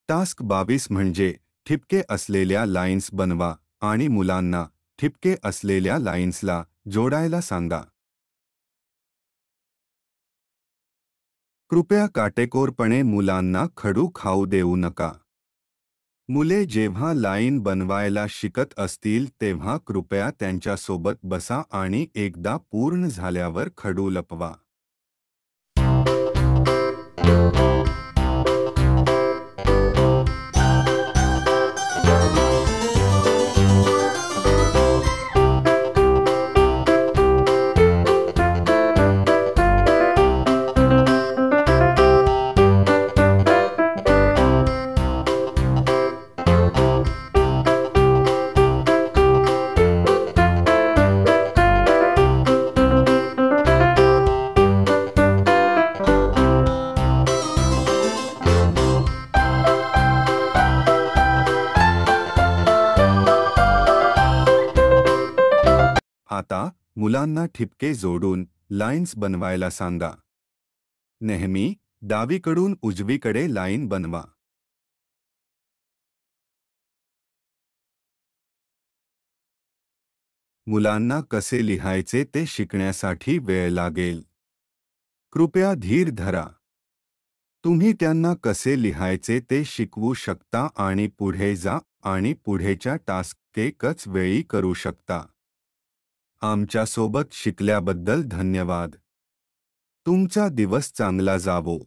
Task 22 म्हणजे ठिपके असलेल्या लाईन्स बनवा आणि मुलांना ठिपके असलेल्या लाईन्सला जोडायला सांगा. कृपया काटेकोरपणे मुलांना खडू खाऊ देऊ नका. मुले जेव्हा लाईन बनवायला शिकत असतील तेव्हा कृपया त्यांच्यासोबत बसा आणि एकदा पूर्ण झाल्यावर खडू लपवा. आता मुलांना ठिपके जोडून लाईन्स बनवायला सांगा. नेहमी डावीकडून उजवीकडे लाईन बनवा. मुलांना कसे लिहायचे ते शिकण्यासाठी वेळ लागेल. कृपया धीर धरा. तुम्ही त्यांना कसे लिहायचे ते शिकवू शकता आणि पुढे जा आणि पुढेच्या टास्क एकच वेळी करू शकता. आमच्यासोबत शिकल्याबद्दल धन्यवाद. तुमचा दिवस चांगला जावो.